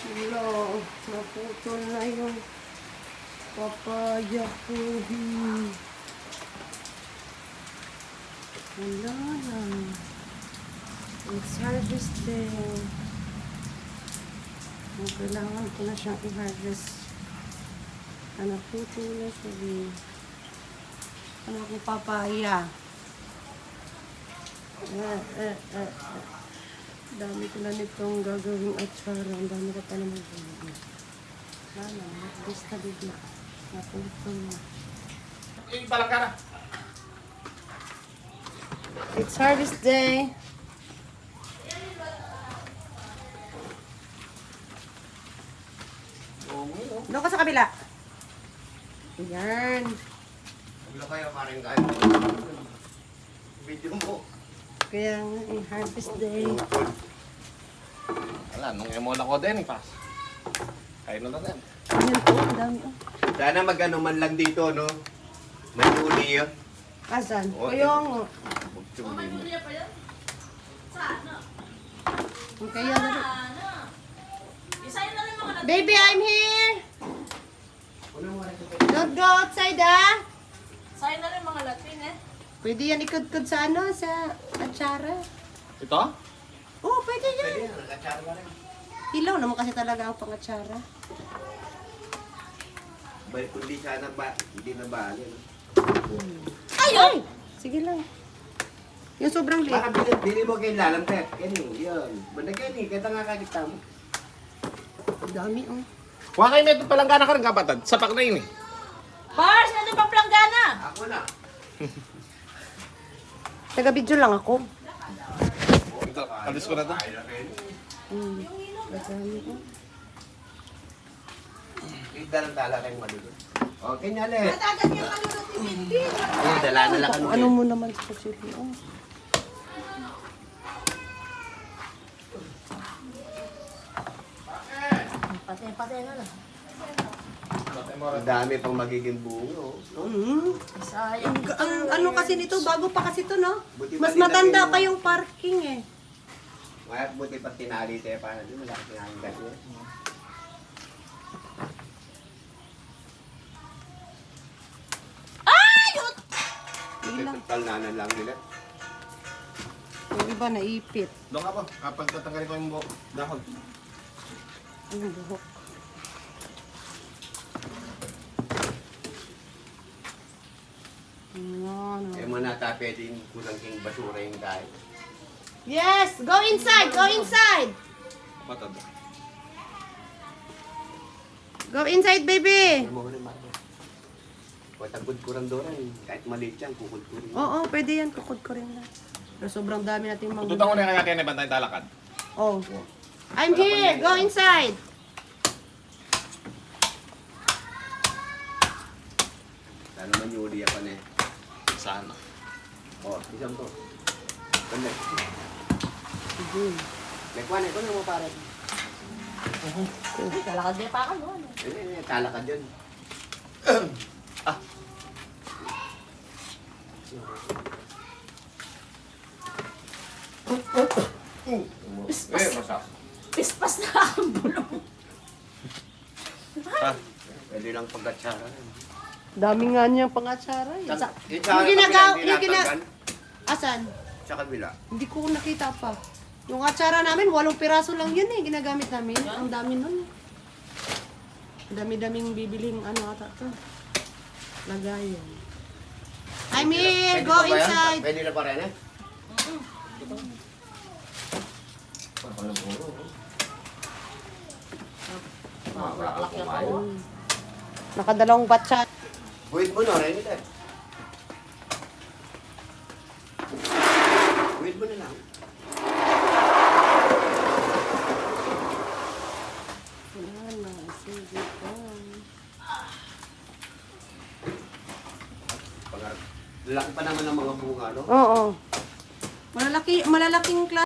Wala, naputol na yung papaya ko. Wala na. It's harvest day. Kailangan ko na siyang i-harvest. Naputol na siya. Ano akong papaya? Dami ko na nitong gagawing atsara. Ang dami ko pa naman gagawin. Sana, mag-guess na bigla. Naputol na. Balak ka na. It's harvest day. Doon ka sa kabila. Ayan. Huwag kayo maring kain. Video mo. Kaya nga, harvest day. Wala, nung emona ko din, pas. Kain na din. Ayan po, ang dami. Sana magano man lang dito, no? May uli yun. Asan? Okay. Kuyong. Magtsuli mo. Kaya na rin. Baby, I'm here! Don't go outside, ah! Sayang na rin mga Latin eh. Pwede yan ikudkud sa ano, sa atsara. Ito? Oh, pwede yan. Pwede, nakatsara ka rin. Ilaw naman kasi talaga ang pangatsara. Bay, kundi sana ba, hindi na bali, no? Ay! Sige lang. Yung sobrang liit. Baka bili mo kay lalang pet. Kani, yun. Banda kani, kaya nga kakita mo. Ang dami, oh. Huwag kayo may palanggana ka rin kapatid. Sapak na yun eh. Bars, nandun pang planggana. Ako na. Taga-video lang ako. Ito, alis ko na to. Madami, oh. Ida lang tala kayong malulot. Okay, nyale. Matagal yung malulot ni Mindy. Ay, dala na lang Kung kami. ano mo naman sa chili, oh. Pati na lang. Ang dami pang magiging bungo. No? Sayang. Ang ano kasi nito, bago pa kasi to, no? Buti pa Mas nilagay matanda mo. pa yung parking, eh. Kaya buti pa tinali tayo para doon. Wala ka tinali kasi. Ayot! Talnanan lang nila. Yung iba naipit. Doon ka po. Kapag tatanggalin ko yung dahon. Yung buhok. Ayan, Kaya oh. mga nata pwedeng kulang king basura yung dahil. Yes! Go inside! Go inside! Matanda. Go inside, baby! Ano mo rin mga. Kung tagod ko rin doon, kahit maliit yan, kukul ko rin. Oo, pwede yan. Kukod ko rin lang. Pero sobrang dami nating mga... Tututan ko na kaya kayo na bantay talakad. Oh. I'm here! Go inside! Sana man yung uli ako na eh. Sana. Oh, isang to. Balik. Sige. Lekwan, ito na mo pare. Talakad din pa ka no? Tala ka dyan. Masak. Pispas na ang bulong. Pwede lang pagkatsara. Dami nga niyang pangatsara. Eh. Yung ginagawa- yung Asan? Sa kabila. Hindi ko nakita pa. Yung atsara namin, 8 piraso lang yun eh. Ginagamit namin. Ang dami nun. Ang dami-daming bibiling ano ata to. Lagayan. I'm here! Pwede Go pa ba yan? inside! Pwede na pa rin eh? Maklaklak yan ako. Nakadalawang batsa. Buhit mo na rin ito. Buhit mo na lang. Wala na. Sige pa. Laki pa naman ng mga bunga, no? Oo. Malalaking klase.